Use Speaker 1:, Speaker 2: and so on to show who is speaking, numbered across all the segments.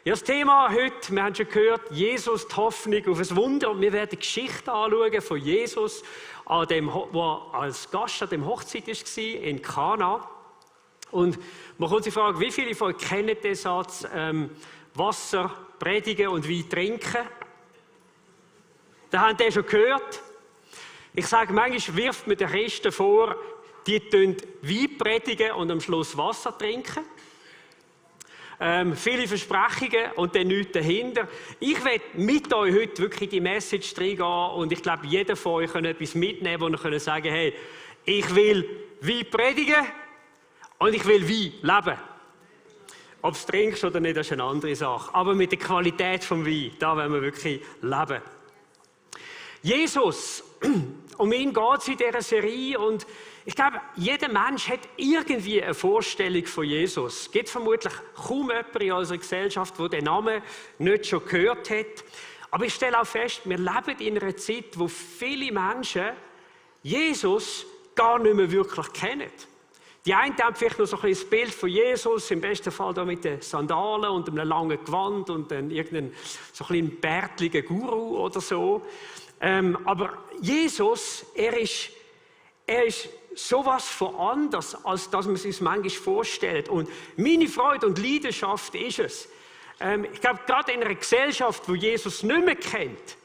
Speaker 1: Ja, das Thema heute, wir haben schon gehört, Jesus, die Hoffnung auf ein Wunder. Und wir werden die Geschichte anschauen von Jesus, der als Gast an dem Hochzeit war, in Kana. Und man kommt sich fragen, wie viele von euch kennen den Satz, Wasser predigen und Wein trinken? Da habt ihr schon gehört. Ich sage, manchmal wirft man den Christen vor, die Wein predigen und am Schluss Wasser trinken. Viele Versprechungen und dann nichts dahinter. Ich werde mit euch heute wirklich die Message reingehen und ich glaube, jeder von euch kann etwas mitnehmen, wo ihr sagen könnt, hey, ich will Wein predigen und ich will Wein leben. Ob es trinkst oder nicht, das ist eine andere Sache. Aber mit der Qualität vom Wein, da wollen wir wirklich leben. Jesus, um ihn geht es in dieser Serie und ich glaube, jeder Mensch hat irgendwie eine Vorstellung von Jesus. Es gibt vermutlich kaum jemanden in unserer Gesellschaft, der den Namen nicht schon gehört hat. Aber ich stelle auch fest, wir leben in einer Zeit, wo viele Menschen Jesus gar nicht mehr wirklich kennen. Die einen haben vielleicht noch so ein bisschen das Bild von Jesus, im besten Fall da mit den Sandalen und einem langen Gewand und dann irgendeinen so ein bisschen bärtlichen Guru oder so. Aber Jesus, er ist sowas von anders, als dass man es sich manchmal vorstellt. Und meine Freude und Leidenschaft ist es. Ich glaube, gerade in einer Gesellschaft, wo Jesus nicht mehr kennt,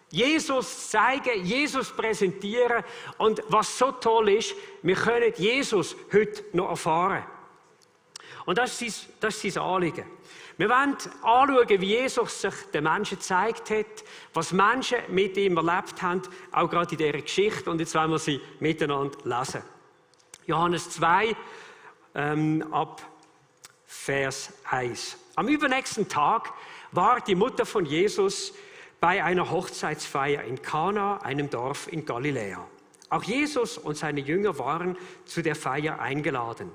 Speaker 1: Jesus zeigen, Jesus präsentieren. Und was so toll ist, wir können Jesus heute noch erfahren. Und das ist sein Anliegen. Wir wollen anschauen, wie Jesus sich den Menschen gezeigt hat, was Menschen mit ihm erlebt haben, auch gerade in dieser Geschichte. Und jetzt wollen wir sie miteinander lesen. Johannes 2, ab Vers 1. Am übernächsten Tag war die Mutter von Jesus bei einer Hochzeitsfeier in Kana, einem Dorf in Galiläa. Auch Jesus und seine Jünger waren zu der Feier eingeladen.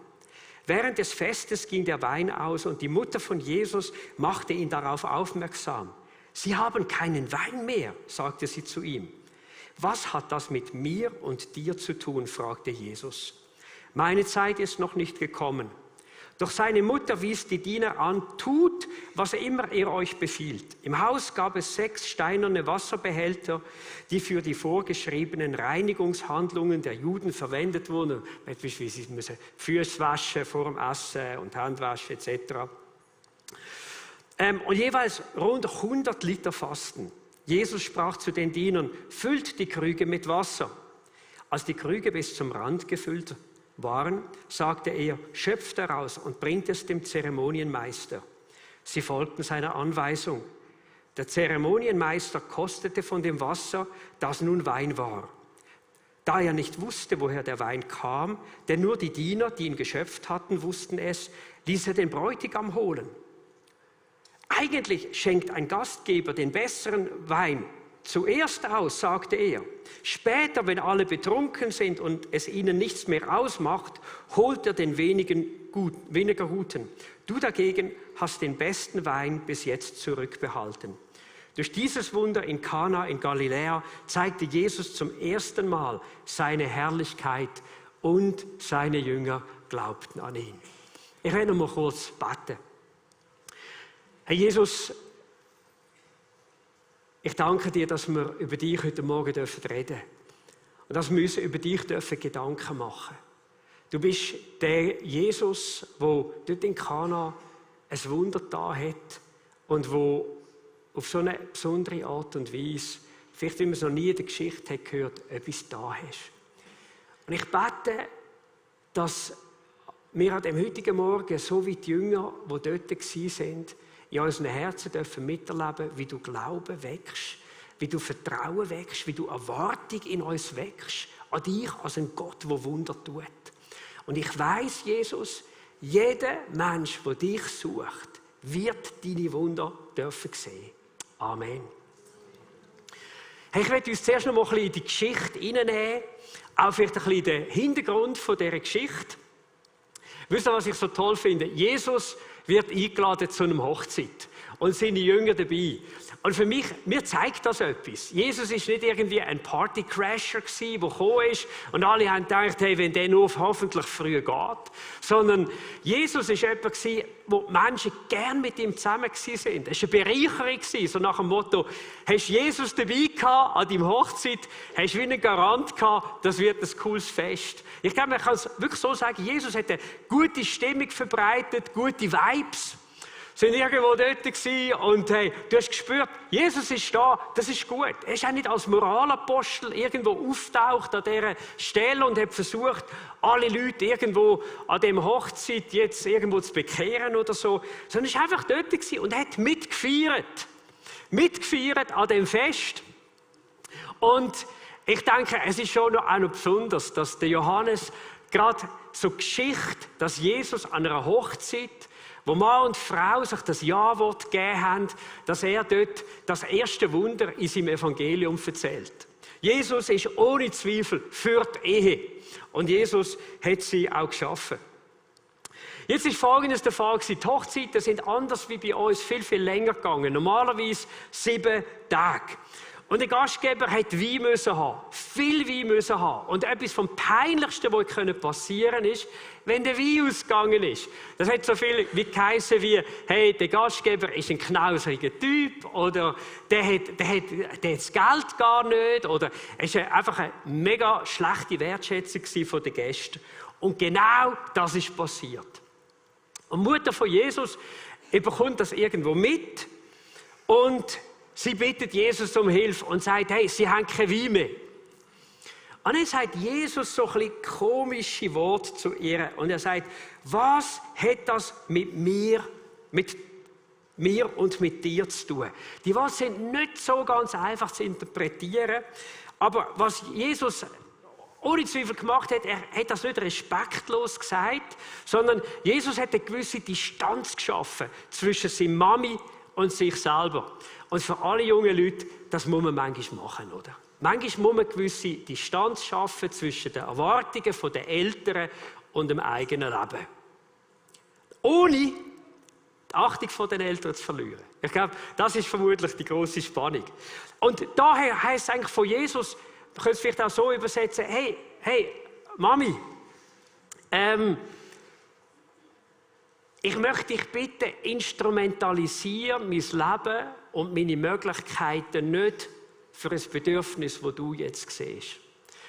Speaker 1: Während des Festes ging der Wein aus und die Mutter von Jesus machte ihn darauf aufmerksam. Sie haben keinen Wein mehr, sagte sie zu ihm. Was hat das mit mir und dir zu tun, fragte Jesus. Meine Zeit ist noch nicht gekommen. Doch seine Mutter wies die Diener an, tut, was immer er euch befiehlt. Im Haus gab es 6 steinerne Wasserbehälter, die für die vorgeschriebenen Reinigungshandlungen der Juden verwendet wurden. Beispielsweise sie müssen Füße waschen vor dem Essen und Hände waschen etc. Und jeweils rund 100 Liter Fasten. Jesus sprach zu den Dienern, füllt die Krüge mit Wasser. Als die Krüge bis zum Rand gefüllt waren, sagte er, schöpft daraus und bringt es dem Zeremonienmeister. Sie folgten seiner Anweisung. Der Zeremonienmeister kostete von dem Wasser, das nun Wein war. Da er nicht wusste, woher der Wein kam, denn nur die Diener, die ihn geschöpft hatten, wussten es, ließ er den Bräutigam holen. Eigentlich schenkt ein Gastgeber den besseren Wein zuerst aus, sagte er. Später, wenn alle betrunken sind und es ihnen nichts mehr ausmacht, holt er den weniger guten. Du dagegen hast den besten Wein bis jetzt zurückbehalten. Durch dieses Wunder in Kana in Galiläa zeigte Jesus zum ersten Mal seine Herrlichkeit und seine Jünger glaubten an ihn. Ich werde noch mal kurz beten. Herr Jesus, ich danke dir, dass wir über dich heute Morgen reden dürfen und dass wir uns über dich Gedanken machen dürfen. Du bist der Jesus, der dort in Kana ein Wunder da hat und wo auf so eine besondere Art und Weise, vielleicht wie man es noch nie in der Geschichte hat gehört, etwas da hast. Und ich bete, dass wir an dem heutigen Morgen, so wie die Jünger, die dort waren, in unseren Herzen dürfen miterleben, wie du Glauben wächst, wie du Vertrauen wächst, wie du Erwartung in uns wächst, an dich als ein Gott, der Wunder tut. Und ich weiss, Jesus, jeder Mensch, der dich sucht, wird deine Wunder dürfen sehen. Amen. Hey, ich möchte uns zuerst noch mal ein bisschen in die Geschichte hineinnehmen, auch vielleicht ein bisschen den Hintergrund von dieser Geschichte. Wisst ihr, was ich so toll finde? Jesus wird eingeladen zu einer Hochzeit. und seine Jünger dabei. Und für mich, mir zeigt das etwas. Jesus ist nicht irgendwie ein Partycrasher gewesen, der gekommen ist und alle haben gedacht, hey, wenn der nur hoffentlich früh geht. Sondern Jesus ist jemand gewesen, wo die Menschen gern mit ihm zusammen sind. Es war eine Bereicherung gewesen, so nach dem Motto, hast Jesus dabei gehabt an deiner Hochzeit, hast du wie einen Garant gehabt, das wird ein cooles Fest. Ich glaube, man kann es wirklich so sagen, Jesus hat eine gute Stimmung verbreitet, gute Vibes. Sind irgendwo dort gewesen und hey, du hast gespürt, Jesus ist da, das ist gut. Er ist auch nicht als Moralapostel irgendwo auftaucht an dieser Stelle und hat versucht, alle Leute irgendwo an dem Hochzeit jetzt irgendwo zu bekehren oder so, sondern er ist einfach dort gewesen und hat mitgefeiert an dem Fest. Und ich denke, es ist schon auch noch besonders, dass der Johannes gerade so Geschichte, dass Jesus an einer Hochzeit, wo Mann und Frau sich das Ja-Wort gegeben haben, dass er dort das erste Wunder in seinem Evangelium erzählt. Jesus ist ohne Zweifel für die Ehe. Und Jesus hat sie auch geschaffen. Jetzt ist Folgendes der Fall gewesen. Die Hochzeiten sind anders wie bei uns viel, viel länger gegangen. Normalerweise 7 Tage. Und der Gastgeber hat Wein müssen haben. Viel Wein müssen haben. Und etwas vom Peinlichsten, was passieren konnte, ist, wenn der Wein ausgegangen ist. Das hat so viel wie geheissen wie, hey, der Gastgeber ist ein knauseriger Typ, oder der hat das Geld gar nicht, oder es war einfach eine mega schlechte Wertschätzung von den Gästen. Und genau das ist passiert. Und die Mutter von Jesus bekommt das irgendwo mit und sie bittet Jesus um Hilfe und sagt, hey, sie haben kein Wein mehr. Und dann sagt Jesus so ein bisschen komische Worte zu ihr. Und er sagt, was hat das mit mir und mit dir zu tun? Die Worte sind nicht so ganz einfach zu interpretieren. Aber was Jesus ohne Zweifel gemacht hat, er hat das nicht respektlos gesagt, sondern Jesus hat eine gewisse Distanz geschaffen zwischen seiner Mami und sich selber. Und für alle jungen Leute, das muss man manchmal machen, oder? Manchmal muss man eine gewisse Distanz schaffen zwischen den Erwartungen der Eltern und dem eigenen Leben. Ohne die Achtung der Eltern zu verlieren. Ich glaube, das ist vermutlich die grosse Spannung. Und daher heisst es eigentlich von Jesus, man könnte es vielleicht auch so übersetzen, hey, Mami, ich möchte dich bitten, instrumentalisiere mein Leben und meine Möglichkeiten nicht für ein Bedürfnis, das du jetzt siehst.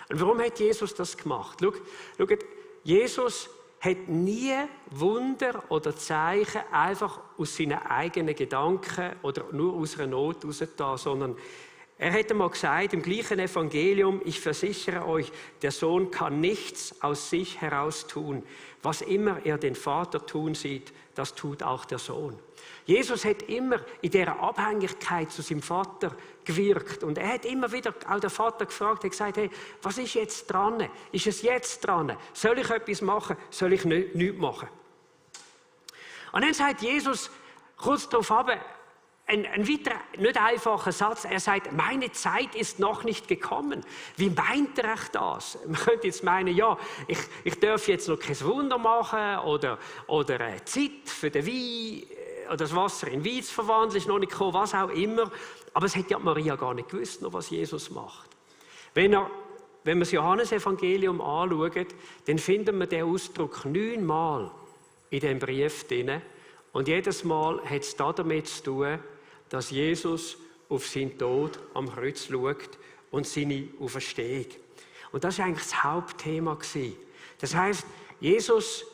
Speaker 1: Und warum hat Jesus das gemacht? Schaut, Jesus hat nie Wunder oder Zeichen einfach aus seinen eigenen Gedanken oder nur aus einer Not herausgetan, sondern er hat einmal gesagt, im gleichen Evangelium, ich versichere euch, der Sohn kann nichts aus sich heraus tun. Was immer er den Vater tun sieht, das tut auch der Sohn. Jesus hat immer in dieser Abhängigkeit zu seinem Vater gewirkt. Und er hat immer wieder auch den Vater gefragt, hat gesagt, hey, was ist jetzt dran? Ist es jetzt dran? Soll ich etwas machen? Soll ich nichts machen? Und dann sagt Jesus kurz darauf ein weiterer, nicht einfacher Satz. Er sagt, meine Zeit ist noch nicht gekommen. Wie meint er das? Man könnte jetzt meinen, ja, ich darf jetzt noch kein Wunder machen oder Zeit für den Wein oder das Wasser in Wein zu verwandeln, ist noch nicht gekommen, was auch immer. Aber es hat ja Maria gar nicht gewusst, noch, was Jesus macht. Wenn wir das Johannesevangelium anschauen, dann finden wir den Ausdruck 9-mal in diesem Brief drin. Und jedes Mal hat es damit zu tun, dass Jesus auf seinen Tod am Kreuz schaut und seine Auferstehung. Und das war eigentlich das Hauptthema. Das heisst, Jesus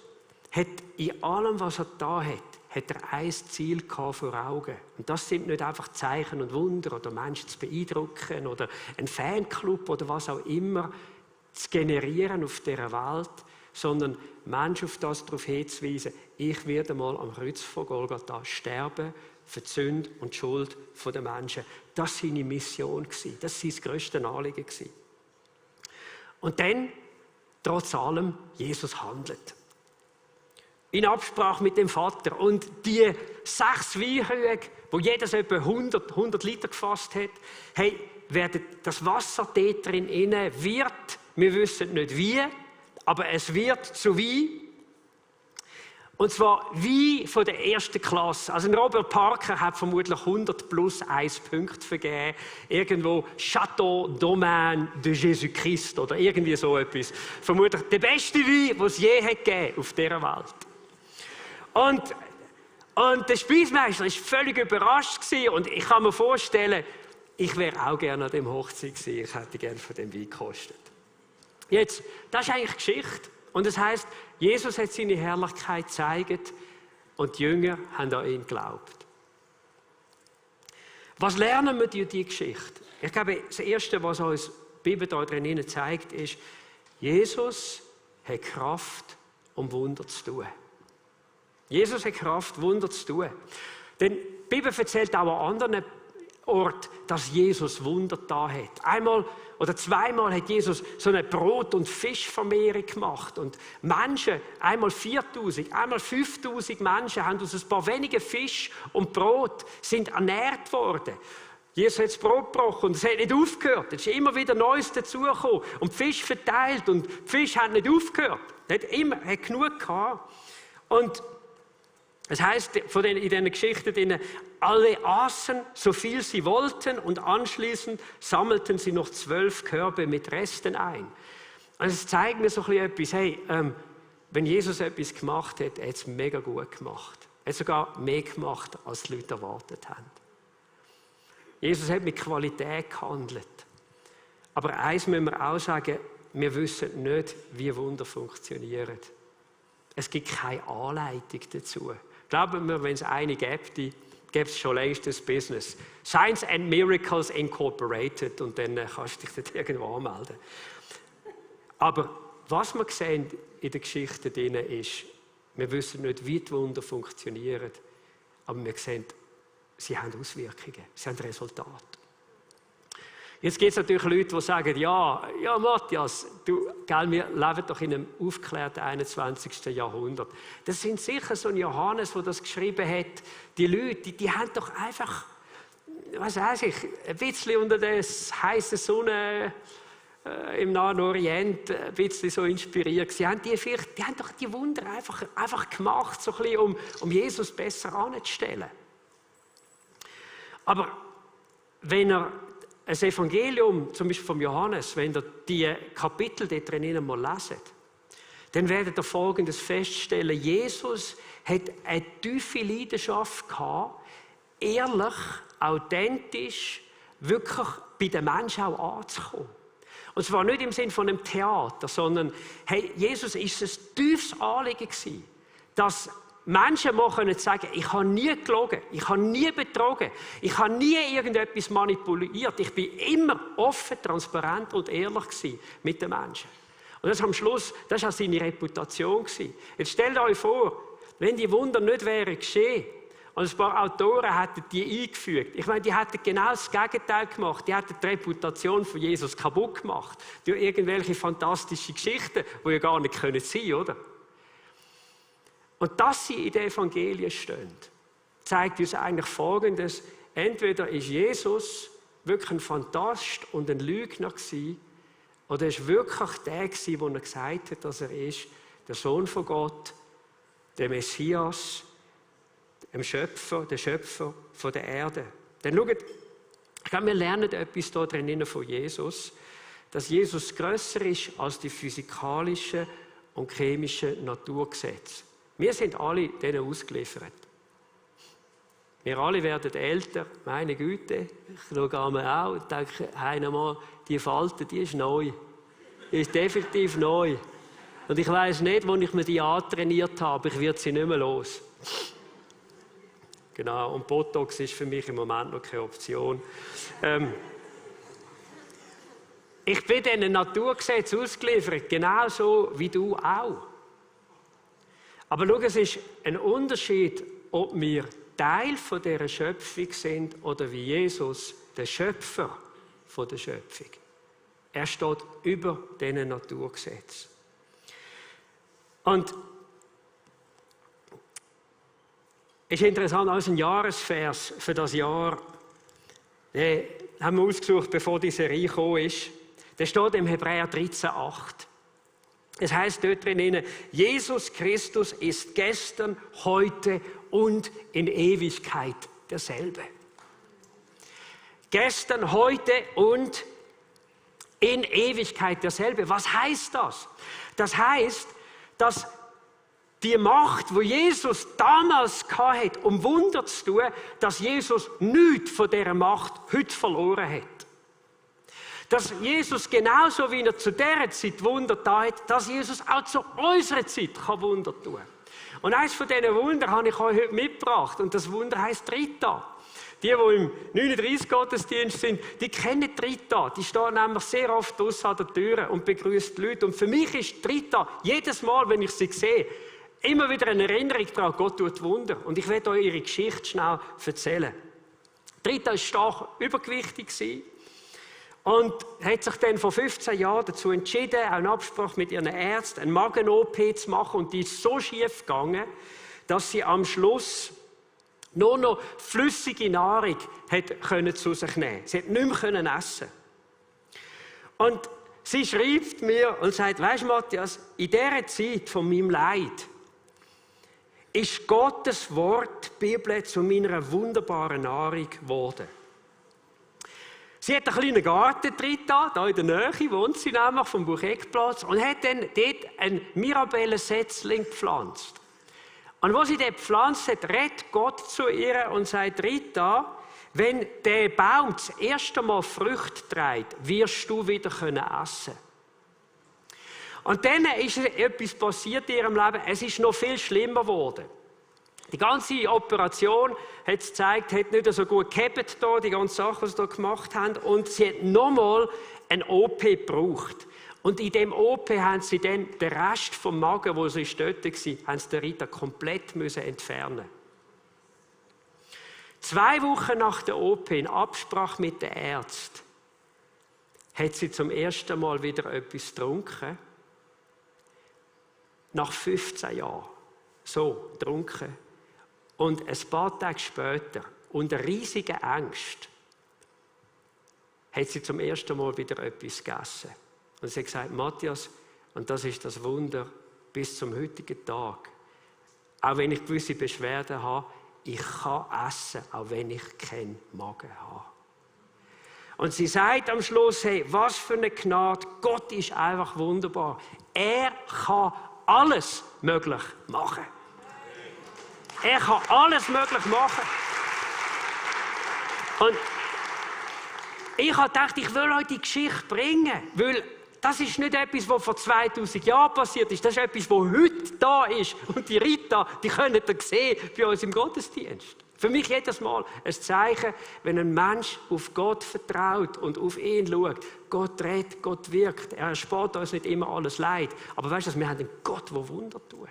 Speaker 1: hat in allem, was er da hat er ein Ziel vor Augen. Und das sind nicht einfach Zeichen und Wunder oder Menschen zu beeindrucken oder einen Fanclub oder was auch immer zu generieren auf dieser Welt, sondern Menschen auf das darauf hinzuweisen, ich werde mal am Kreuz von Golgatha sterben für die Sünde und die Schuld der Menschen. Das war seine Mission, das war sein grösstes Anliegen. Und dann, trotz allem, Jesus handelt. In Absprache mit dem Vater. Und die 6 Weinkrüge, wo jedes etwa 100 Liter gefasst hat, hey, das Wasser dort drin wird, wir wissen nicht wie, aber es wird zu Wein. Und zwar wie von der ersten Klasse. Also Robert Parker hat vermutlich 100 plus 1 Punkt vergeben. Irgendwo Château Domaine de Jésus-Christ oder irgendwie so etwas. Vermutlich der beste Wein, den es je gegeben auf dieser Welt. Und der Speismeister war völlig überrascht gewesen. Und ich kann mir vorstellen, ich wäre auch gerne an dem Hochzeit gewesen. Ich hätte gerne von dem Wein gekostet. Jetzt, das ist eigentlich Geschichte. Und das heisst, Jesus hat seine Herrlichkeit gezeigt und die Jünger haben an ihn geglaubt. Was lernen wir durch diese Geschichte? Ich glaube, das Erste, was uns die Bibel da drin zeigt, ist, Jesus hat Kraft, um Wunder zu tun. Jesus hat Kraft, Wunder zu tun. Denn die Bibel erzählt auch an anderen Orten, dass Jesus Wunder da hat. Einmal oder zweimal hat Jesus so eine Brot- und Fischvermehrung gemacht. Und Menschen, einmal 4'000, einmal 5'000 Menschen haben aus ein paar wenigen Fisch und Brot sind ernährt worden. Jesus hat das Brot gebrochen und es hat nicht aufgehört. Es ist immer wieder Neues dazugekommen. Und die Fische verteilt und die Fische haben nicht aufgehört. Er hat genug gehabt. Und es heisst in diesen Geschichten, alle aßen, so viel sie wollten, und anschließend sammelten sie noch 12 Körbe mit Resten ein. Und es zeigt mir so ein bisschen etwas, hey, wenn Jesus etwas gemacht hat, er hat es mega gut gemacht. Er hat sogar mehr gemacht, als die Leute erwartet haben. Jesus hat mit Qualität gehandelt. Aber eins müssen wir auch sagen, wir wissen nicht, wie Wunder funktionieren. Es gibt keine Anleitung dazu. Glauben wir, wenn es eine gäbe, gäbe es schon längst das Business. Science and Miracles Incorporated, und dann kannst du dich dort irgendwo anmelden. Aber was wir sehen in der Geschichte drin ist, wir wissen nicht, wie die Wunder funktionieren, aber wir sehen, sie haben Auswirkungen, sie haben Resultate. Jetzt gibt es natürlich Leute, die sagen, ja Matthias, wir leben doch in einem aufgeklärten 21. Jahrhundert. Das sind sicher so ein Johannes, der das geschrieben hat. Die Leute, die haben doch einfach, was weiß ich, ein bisschen unter der heißen Sonne im Nahen Orient ein bisschen so inspiriert. Die haben doch die Wunder einfach gemacht, so ein bisschen, um Jesus besser anzustellen. Aber wenn er ein Evangelium, zum Beispiel vom Johannes, wenn ihr die Kapitel dort drin mal leset, dann werdet ihr Folgendes feststellen. Jesus hat eine tiefe Leidenschaft gehabt, ehrlich, authentisch, wirklich bei den Menschen auch anzukommen. Und zwar nicht im Sinne von einem Theater, sondern hey, Jesus ist ein tiefes Anliegen gewesen, dass Menschen können sagen, ich habe nie gelogen, ich habe nie betrogen, ich habe nie irgendetwas manipuliert. Ich bin immer offen, transparent und ehrlich gewesen mit den Menschen. Und das am Schluss, das war auch seine Reputation gewesen. Jetzt stellt euch vor, wenn die Wunder nicht wären geschehen und ein paar Autoren hätten die eingefügt, ich meine, die hätten genau das Gegenteil gemacht. Die hätten die Reputation von Jesus kaputt gemacht durch irgendwelche fantastischen Geschichten, die ja gar nicht sein können, oder? Und dass sie in den Evangelien stehen, zeigt uns eigentlich Folgendes. Entweder ist Jesus wirklich ein Phantast und ein Lügner gewesen, oder er ist wirklich der gewesen, der gesagt hat, dass er ist, der Sohn von Gott, der Messias, der Schöpfer von der Erde. Denn schaut, ich glaube, wir lernen etwas da drinnen von Jesus, dass Jesus grösser ist als die physikalischen und chemischen Naturgesetze. Wir sind alle denen ausgeliefert. Wir alle werden älter, meine Güte. Ich schaue einmal auch und denke, einmal, die Falte, die ist neu. Die ist definitiv neu. Und ich weiss nicht, wo ich mir die antrainiert habe, ich werde sie nicht mehr los. Genau, und Botox ist für mich im Moment noch keine Option. Ich bin diesen Naturgesetzen ausgeliefert, genauso wie du auch. Aber schau, es ist ein Unterschied, ob wir Teil von dieser Schöpfung sind oder wie Jesus, der Schöpfer von der Schöpfung. Er steht über diesen Naturgesetzen. Und es ist interessant, als ein Jahresvers für das Jahr, den haben wir ausgesucht, bevor die Serie gekommen ist. Der steht im Hebräer 13,8. Es heißt dort drinnen, Jesus Christus ist gestern, heute und in Ewigkeit derselbe. Gestern, heute und in Ewigkeit derselbe. Was heißt das? Das heißt, dass die Macht, wo Jesus damals hatte, um Wunder zu tun, dass Jesus nichts von dieser Macht heute verloren hat. Dass Jesus genauso wie er zu dieser Zeit Wunder getan hat, dass Jesus auch zu unserer Zeit Wunder tun kann. Und eines von diesen Wundern habe ich euch heute mitgebracht. Und das Wunder heisst Rita. Die im 39-Gottesdienst sind, die kennen Rita. Die stehen nämlich sehr oft draussen an der Tür und begrüßt die Leute. Und für mich ist Rita jedes Mal, wenn ich sie sehe, immer wieder eine Erinnerung daran, Gott tut Wunder. Und ich werde euch ihre Geschichte schnell erzählen. Rita war stark übergewichtig und hat sich dann vor 15 Jahren dazu entschieden, auch in Absprache mit ihren Ärzten, eine Magen-OP zu machen. Und die ist so schief gegangen, dass sie am Schluss nur noch flüssige Nahrung hat zu sich nehmen konnte. Sie hat nicht mehr essen. Und sie schreibt mir und sagt, weisst du, Matthias, in dieser Zeit von meinem Leid ist Gottes Wort, die Bibel, zu meiner wunderbaren Nahrung geworden. Sie hat einen kleinen Garten drin, da in der Nähe, wohnt sie nämlich vom Bucheckplatz, und hat dann dort einen Mirabellensetzling gepflanzt. Und wo sie den gepflanzt hat, redet Gott zu ihr und sagt, Rita, wenn der Baum das erste Mal Früchte trägt, wirst du wieder essen können. Und dann ist etwas passiert in ihrem Leben, es ist noch viel schlimmer geworden. Die ganze Operation hat es gezeigt, hat nicht so gut gehabt hier, die ganzen Sachen, die sie hier gemacht haben. Und sie hat nochmal eine OP gebraucht. Und in dem OP haben sie dann den Rest vom Magen, wo sie dort war, haben sie der Rita komplett entfernen. 2 Wochen nach der OP, in Absprache mit den Ärzten, hat sie zum ersten Mal wieder etwas getrunken. Nach 15 Jahren. So, getrunken. Und ein paar Tage später, unter riesigen Angst, hat sie zum ersten Mal wieder etwas gegessen. Und sie hat gesagt, Matthias, und das ist das Wunder, bis zum heutigen Tag, auch wenn ich gewisse Beschwerden habe, ich kann essen, auch wenn ich keinen Magen habe. Und sie sagt am Schluss, hey, was für eine Gnade, Gott ist einfach wunderbar. Er kann alles möglich machen. Er kann alles möglich machen. Und ich habe gedacht, ich will euch die Geschichte bringen, weil das ist nicht etwas, was vor 2000 Jahren passiert ist. Das ist etwas, was heute da ist. Und die Rita, die könnt ihr sehen bei uns im Gottesdienst. Für mich jedes Mal ein Zeichen, wenn ein Mensch auf Gott vertraut und auf ihn schaut. Gott redet, Gott wirkt. Er erspart uns nicht immer alles Leid. Aber weißt du, wir haben einen Gott, der Wunder tut.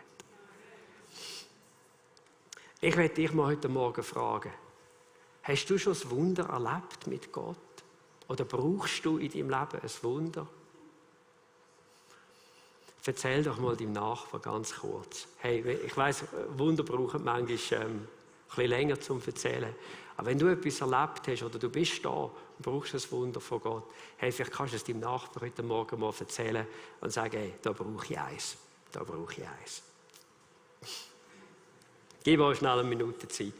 Speaker 1: Ich werde dich mal heute Morgen fragen, hast du schon ein Wunder erlebt mit Gott? Oder brauchst du in deinem Leben ein Wunder? Erzähl doch mal deinem Nachbarn ganz kurz. Hey, ich weiss, Wunder brauchen manchmal ein bisschen länger zum Erzählen. Aber wenn du etwas erlebt hast oder du bist da und brauchst ein Wunder von Gott, hey, vielleicht kannst du es deinem Nachbarn heute Morgen mal erzählen und sagen, hey, da brauche ich eins. Da brauche ich eins. Gib euch schnell eine Minute Zeit.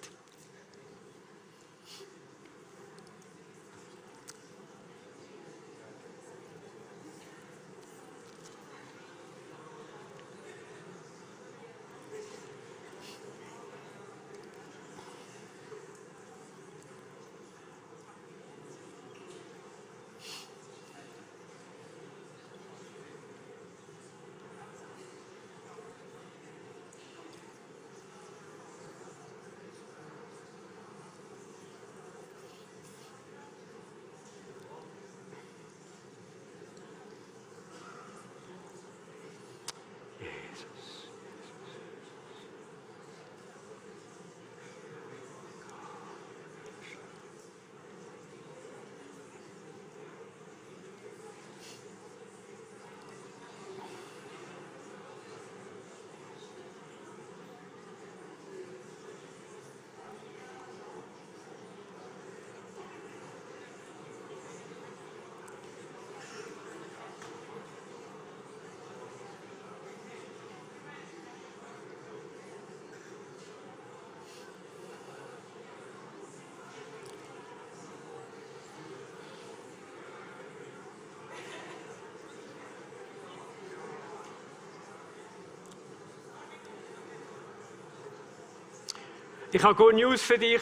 Speaker 1: Ich habe gute News für dich.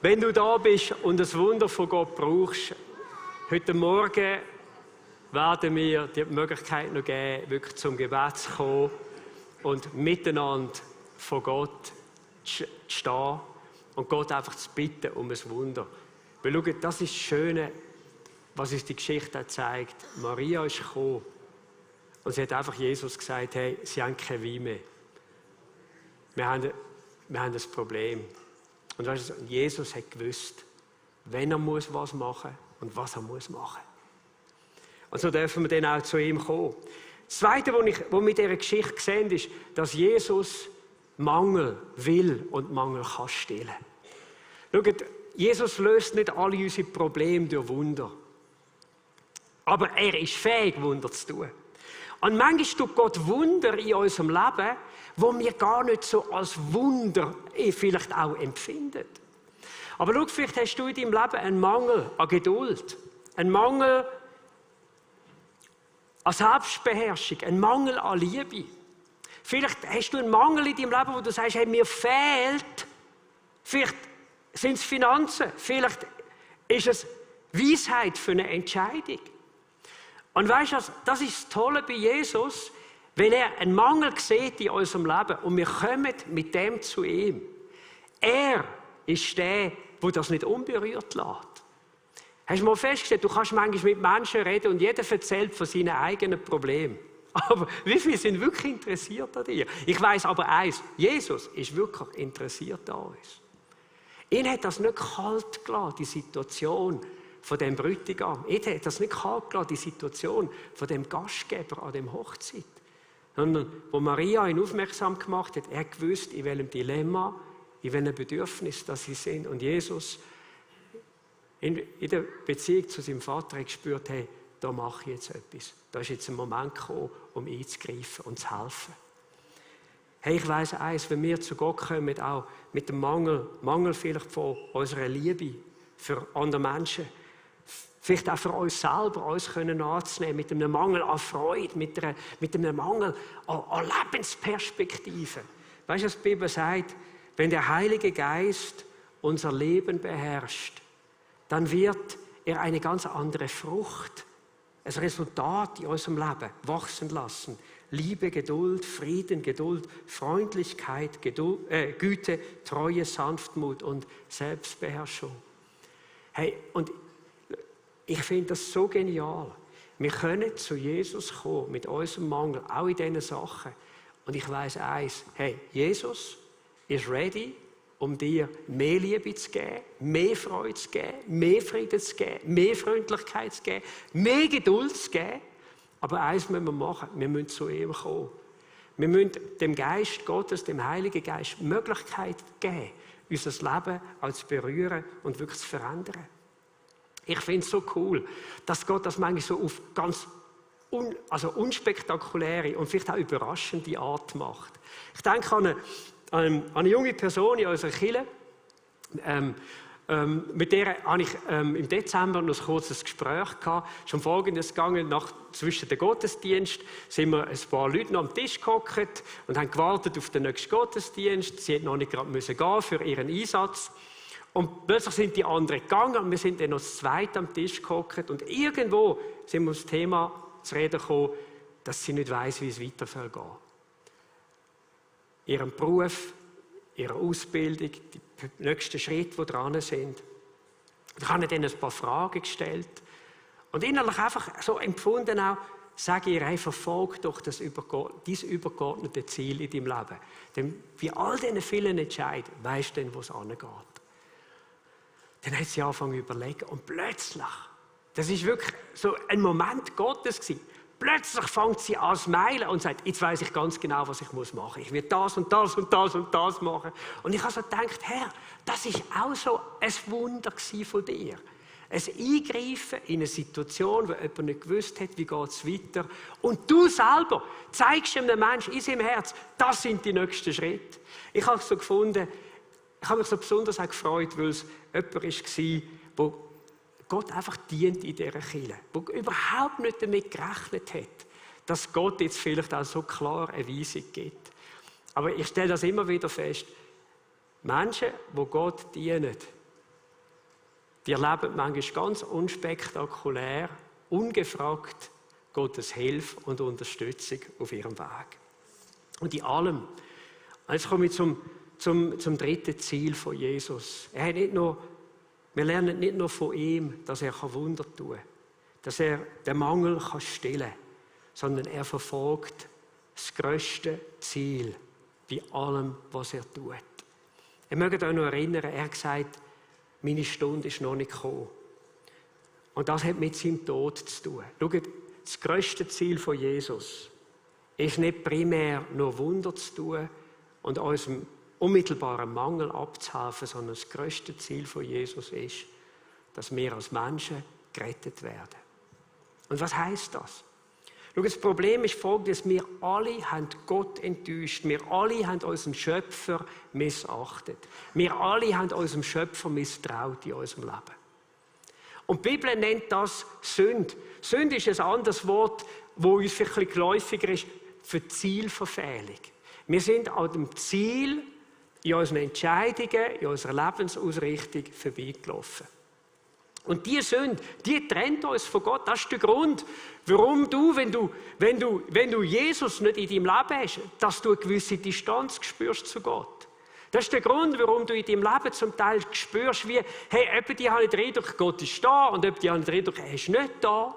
Speaker 1: Wenn du da bist und das Wunder von Gott brauchst, heute Morgen werden wir dir die Möglichkeit noch geben, wirklich zum Gebet zu kommen und miteinander vor Gott zu stehen und Gott einfach zu bitten um ein Wunder. Weil schau, das ist das Schöne, was uns die Geschichte auch zeigt. Maria ist gekommen und sie hat einfach Jesus gesagt, hey, sie haben kein Wein mehr. Wir haben ein Problem. Und weißt du, Jesus hat gewusst, wenn er muss was machen und was er muss machen. Und so dürfen wir dann auch zu ihm kommen. Das Zweite, was wir mit dieser Geschichte sehen, ist, dass Jesus Mangel will und Mangel kann stillen. Schaut, Jesus löst nicht alle unsere Probleme durch Wunder. Aber er ist fähig, Wunder zu tun. Und manchmal tut Gott Wunder in unserem Leben, wo wir gar nicht so als Wunder vielleicht auch empfinden. Aber schau, vielleicht hast du in deinem Leben einen Mangel an Geduld, einen Mangel an Selbstbeherrschung, einen Mangel an Liebe. Vielleicht hast du einen Mangel in deinem Leben, wo du sagst, hey, mir fehlt, vielleicht sind es Finanzen, vielleicht ist es Weisheit für eine Entscheidung. Und weißt du, das ist das Tolle bei Jesus, wenn er einen Mangel sieht in unserem Leben und wir kommen mit dem zu ihm. Er ist der, der das nicht unberührt lässt. Hast du mal festgestellt, du kannst manchmal mit Menschen reden und jeder erzählt von seinen eigenen Problemen. Aber wie viele sind wirklich interessiert an dir? Ich weiss aber eins, Jesus ist wirklich interessiert an uns. Ihn hat das nicht kalt gelassen, die Situation von dem Bräutigam. Ihn hat das nicht kalt gelassen, die Situation von dem Gastgeber an dem Hochzeit. Sondern, wo Maria ihn aufmerksam gemacht hat, er gewusst, in welchem Dilemma, in welchem Bedürfnis das sie sind. Und Jesus in der Beziehung zu seinem Vater hat gespürt, hey, da mache ich jetzt etwas. Da ist jetzt ein Moment gekommen, um einzugreifen und zu helfen. Hey, ich weiss eins, wenn wir zu Gott kommen, auch mit dem Mangel vielleicht von unserer Liebe für andere Menschen, vielleicht auch für uns selber, uns können anzunehmen, mit einem Mangel an Freude, mit einem Mangel an Lebensperspektive. Weißt du, was die Bibel sagt? Wenn der Heilige Geist unser Leben beherrscht, dann wird er eine ganz andere Frucht, ein Resultat in unserem Leben wachsen lassen. Liebe, Geduld, Frieden, Geduld, Freundlichkeit, Güte, Treue, Sanftmut und Selbstbeherrschung. Hey, und ich finde das so genial. Wir können zu Jesus kommen mit unserem Mangel, auch in diesen Sachen. Und ich weiss eins, hey, Jesus ist ready, um dir mehr Liebe zu geben, mehr Freude zu geben, mehr Frieden zu geben, mehr Freundlichkeit zu geben, mehr Geduld zu geben. Aber eins müssen wir machen, wir müssen zu ihm kommen. Wir müssen dem Geist Gottes, dem Heiligen Geist, die Möglichkeit geben, unser Leben auch zu berühren und wirklich zu verändern. Ich finde es so cool, dass Gott das manchmal so auf ganz unspektakuläre und vielleicht auch überraschende Art macht. Ich denke an eine junge Person in unserer Kirche, mit der hatte ich im Dezember noch ein kurzes Gespräch gehabt. Schon Folgendes gegangen, zwischen dem Gottesdienst sind wir ein paar Leute noch am Tisch gehockt und haben gewartet auf den nächsten Gottesdienst. Sie hätten noch nicht gerade gehen für ihren Einsatz. Und plötzlich sind die anderen gegangen und wir sind dann noch zu zweit am Tisch gehockt. Und irgendwo sind wir auf das Thema zu reden gekommen, dass sie nicht weiss, wie es weiter gehen soll. Ihren Beruf, ihre Ausbildung, die nächsten Schritte, die dran sind. Ich habe ihnen ein paar Fragen gestellt und innerlich einfach so empfunden auch, sage ihr, hey, verfolg doch dieses übergeordnete Ziel in deinem Leben. Denn bei all diesen vielen Entscheidungen weisst du dann, wo es angeht. Dann hat sie angefangen zu überlegen und plötzlich, das ist wirklich so ein Moment Gottes gewesen, plötzlich fängt sie an zu mailen und sagt, jetzt weiss ich ganz genau, was ich machen muss. Ich will das und das und das und das machen. Und ich habe so gedacht, Herr, das ist auch so ein Wunder von dir. Ein Eingreifen in eine Situation, wo jemand nicht gewusst hat, wie geht es weiter. Und du selber zeigst einem Menschen in seinem Herz, das sind die nächsten Schritte. Ich habe so gefunden, ich habe mich so besonders auch gefreut, weil es jemand war, der Gott einfach dient in dieser Kirche, der überhaupt nicht damit gerechnet hat, dass Gott jetzt vielleicht auch so klar eine Weisung gibt. Aber ich stelle das immer wieder fest, Menschen, die Gott dienen, die erleben manchmal ganz unspektakulär, ungefragt Gottes Hilfe und Unterstützung auf ihrem Weg. Und in allem, jetzt komme ich zum dritten Ziel von Jesus. Wir lernen nicht nur von ihm, dass er Wunder tun kann, dass er den Mangel stillen kann, sondern er verfolgt das grösste Ziel bei allem, was er tut. Ihr mögt euch noch erinnern, er hat gesagt, meine Stunde ist noch nicht gekommen. Und das hat mit seinem Tod zu tun. Schaut, das grösste Ziel von Jesus ist nicht primär nur Wunder zu tun und unserem unmittelbaren Mangel abzuhelfen, sondern das grösste Ziel von Jesus ist, dass wir als Menschen gerettet werden. Und was heisst das? Schau, das Problem ist folgendes: Wir alle haben Gott enttäuscht. Wir alle haben unseren Schöpfer missachtet. Wir alle haben unserem Schöpfer misstraut in unserem Leben. Und die Bibel nennt das Sünde. Sünde ist ein anderes Wort, das uns vielleicht ein bisschen geläufiger ist, für Zielverfehlung. Wir sind an dem Ziel in unseren Entscheidungen, in unserer Lebensausrichtung vorbeigelaufen. Und diese Sünde, die trennt uns von Gott. Das ist der Grund, warum du, wenn du Jesus nicht in deinem Leben hast, dass du eine gewisse Distanz spürst zu Gott. Das ist der Grund, warum du in deinem Leben zum Teil spürst, wie, hey, etwa die habe ich den Eindruck, Gott ist da, und etwa die habe ich den Eindruck, er ist nicht da.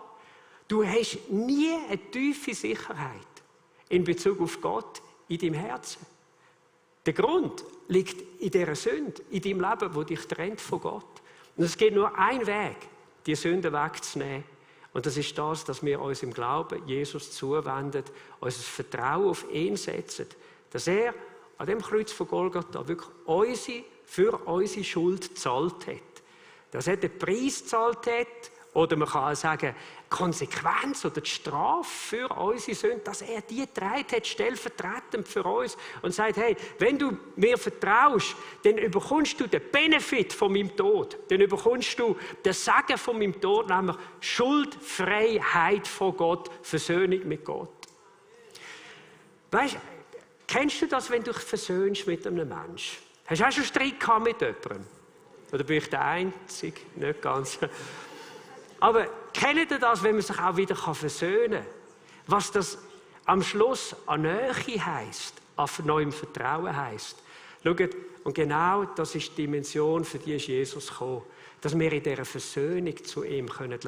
Speaker 1: Du hast nie eine tiefe Sicherheit in Bezug auf Gott in deinem Herzen. Der Grund liegt in dieser Sünde, in deinem Leben, wo dich trennt von Gott. Und es geht nur einen Weg, die Sünde wegzunehmen. Und das ist das, dass wir uns im Glauben Jesus zuwenden, unser Vertrauen auf ihn setzen, dass er an dem Kreuz von Golgatha wirklich für unsere Schuld gezahlt hat. Dass er den Preis gezahlt hat, oder man kann auch sagen, die Konsequenz oder die Strafe für unsere Sünde, dass er die getragen hat, stellvertretend für uns, und sagt, hey, wenn du mir vertraust, dann bekommst du den Benefit von meinem Tod. Dann bekommst du den Segen von meinem Tod, nämlich Schuldfreiheit von Gott, Versöhnung mit Gott. Weißt du, kennst du das, wenn du dich versöhnst mit einem Menschen? Hast du auch schon Streit gehabt mit jemandem? Oder bin ich der Einzige? Nicht ganz. Aber kennt ihr das, wenn man sich auch wieder versöhnen kann? Was das am Schluss an Nähe heisst, an neuem Vertrauen heisst. Schaut, und genau das ist die Dimension, für die ist Jesus gekommen. Dass wir in dieser Versöhnung zu ihm leben können.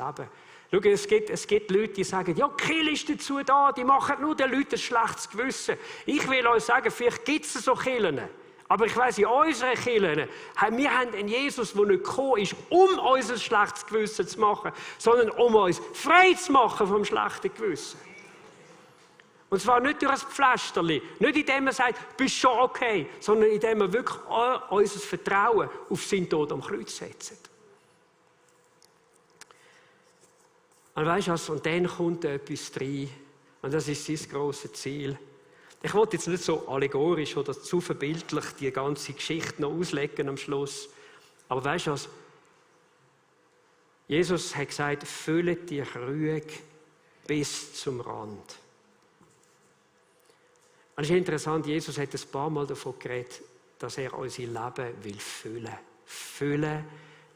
Speaker 1: Schaut, es gibt Leute, die sagen, ja, Kirche ist dazu da, die machen nur den Leuten ein schlechtes Gewissen. Ich will euch sagen, vielleicht gibt es so Kirchen. Aber ich weiss, in unseren Kirchen, wir haben einen Jesus, der nicht gekommen ist, um uns ein schlechtes Gewissen zu machen, sondern um uns frei zu machen vom schlechten Gewissen. Und zwar nicht durch ein Pflasterli, nicht indem man sagt, du bist schon okay, sondern indem wir wirklich unser Vertrauen auf seinen Tod am Kreuz setzen. Und weisst du was, und dann kommt etwas rein, und das ist sein grosses Ziel. Ich wollte jetzt nicht so allegorisch oder zu verbildlich die ganze Geschichte noch auslegen am Schluss. Aber weisst du was? Jesus hat gesagt, füllet die Krüge bis zum Rand. Und es ist interessant, Jesus hat ein paar Mal davon geredet, dass er unser Leben will füllen. Füllen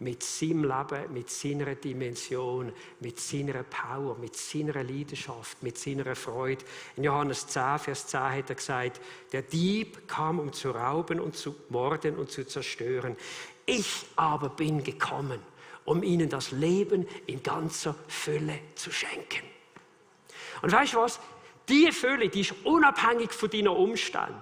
Speaker 1: mit seinem Leben, mit seiner Dimension, mit seiner Power, mit seiner Leidenschaft, mit seiner Freude. In Johannes 10, Vers 10 hat er gesagt, der Dieb kam, um zu rauben und zu morden und zu zerstören. Ich aber bin gekommen, um ihnen das Leben in ganzer Fülle zu schenken. Und weißt du was? Diese Fülle, die ist unabhängig von deinen Umständen.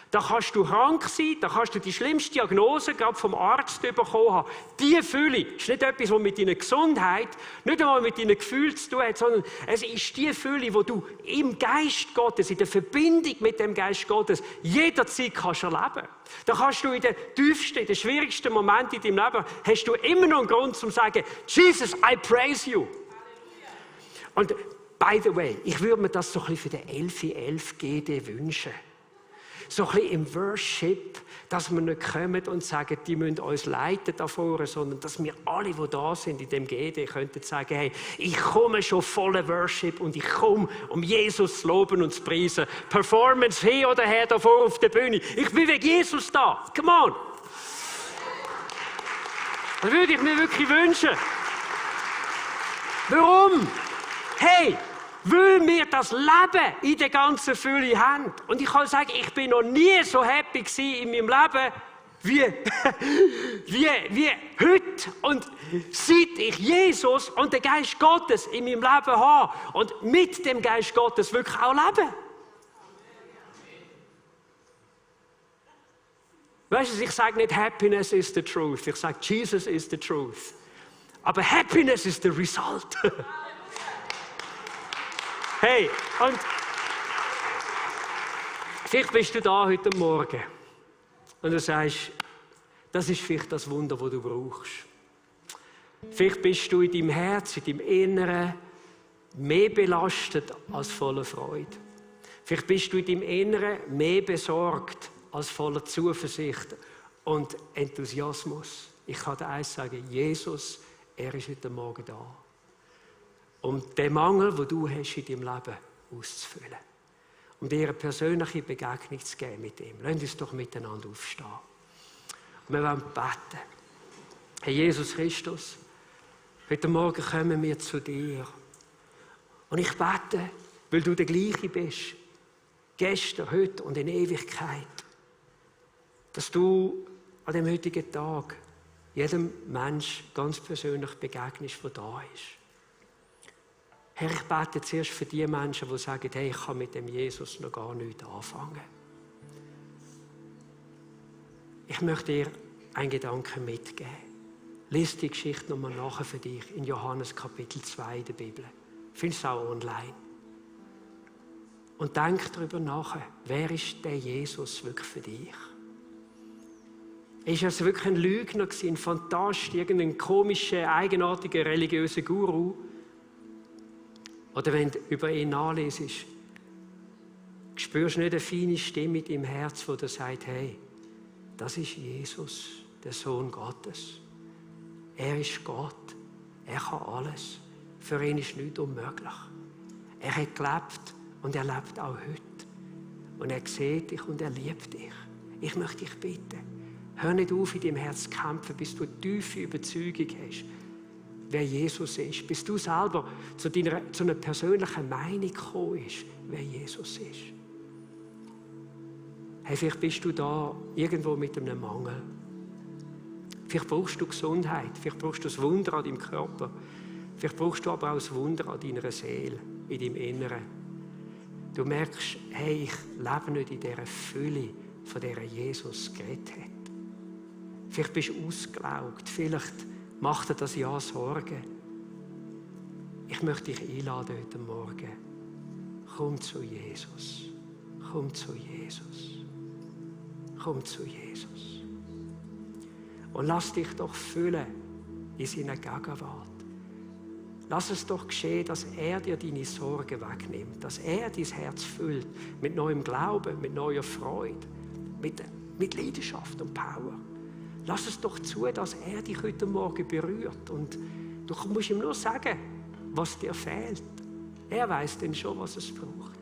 Speaker 1: Da kannst du krank sein, da kannst du die schlimmste Diagnose gerade vom Arzt bekommen haben. Diese Fülle ist nicht etwas, was mit deiner Gesundheit, nicht einmal mit deinen Gefühlen zu tun hat, sondern es ist die Fülle, wo du im Geist Gottes, in der Verbindung mit dem Geist Gottes, jederzeit kannst erleben. Da kannst du in den tiefsten, in den schwierigsten Momenten in deinem Leben, hast du immer noch einen Grund, zum zu sagen, Jesus, I praise you. Und by the way, ich würde mir das so ein bisschen für den 11.11 GD wünschen. So ein bisschen im Worship, dass wir nicht kommen und sagen, die müssen uns leiten da vorne, sondern dass wir alle, die da sind in dem GD, könnten sagen, hey, ich komme schon voller Worship und ich komme, um Jesus zu loben und zu preisen. Performance hin oder her da vorne auf der Bühne. Ich bin wegen Jesus da. Come on. Das würde ich mir wirklich wünschen. Warum? Hey, weil wir das Leben in der ganzen Fülle haben. Und ich kann sagen, ich bin noch nie so happy gewesen in meinem Leben wie heute. Und seit ich Jesus und den Geist Gottes in meinem Leben habe und mit dem Geist Gottes wirklich auch lebe. Weißt du, ich sage nicht, Happiness is the truth. Ich sage, Jesus is the truth. Aber Happiness is the result. Hey, und vielleicht bist du da heute Morgen und du sagst, das ist vielleicht das Wunder, das du brauchst. Vielleicht bist du in deinem Herz, in deinem Inneren mehr belastet als voller Freude. Vielleicht bist du in deinem Inneren mehr besorgt als voller Zuversicht und Enthusiasmus. Ich kann dir eins sagen, Jesus, er ist heute Morgen da, um den Mangel, den du hast in deinem Leben auszufüllen. Um dir eine persönliche Begegnung zu geben mit ihm. Lass uns doch miteinander aufstehen. Und wir wollen beten. Herr Jesus Christus, heute Morgen kommen wir zu dir. Und ich bete, weil du der Gleiche bist, gestern, heute und in Ewigkeit, dass du an dem heutigen Tag jedem Mensch ganz persönlich begegnest, der da ist. Herr, ich bete zuerst für die Menschen, die sagen, hey, ich kann mit dem Jesus noch gar nichts anfangen. Ich möchte dir einen Gedanken mitgeben. Lies die Geschichte nochmal nachher für dich in Johannes Kapitel 2 der Bibel. Findest du auch online. Und denk darüber nach, wer ist der Jesus wirklich für dich? Ist er wirklich ein Lügner gewesen, ein Fantast, irgendein komischer, eigenartiger, religiöser Guru? Oder wenn du über ihn nachlesest, spürst du nicht eine feine Stimme in deinem Herz, die dir sagt, hey, das ist Jesus, der Sohn Gottes. Er ist Gott. Er kann alles. Für ihn ist nichts unmöglich. Er hat gelebt und er lebt auch heute. Und er sieht dich und er liebt dich. Ich möchte dich bitten, hör nicht auf, in deinem Herz zu kämpfen, bis du eine tiefe Überzeugung hast, wer Jesus ist. Bis du selber zu einer persönlichen Meinung gekommen bist, wer Jesus ist. Hey, vielleicht bist du da irgendwo mit einem Mangel. Vielleicht brauchst du Gesundheit, vielleicht brauchst du das Wunder an deinem Körper. Vielleicht brauchst du aber auch das Wunder an deiner Seele, in deinem Inneren. Du merkst, hey, ich lebe nicht in dieser Fülle, von der Jesus geredet hat. Vielleicht bist du ausgelaugt, vielleicht macht dir das ja Sorgen. Ich möchte dich einladen heute Morgen. Komm zu Jesus. Komm zu Jesus. Komm zu Jesus. Und lass dich doch füllen in seiner Gegenwart. Lass es doch geschehen, dass er dir deine Sorgen wegnimmt, dass er dein Herz füllt mit neuem Glauben, mit neuer Freude, mit Leidenschaft und Power. Lass es doch zu, dass er dich heute Morgen berührt. Und du musst ihm nur sagen, was dir fehlt. Er weiß denn schon, was es braucht.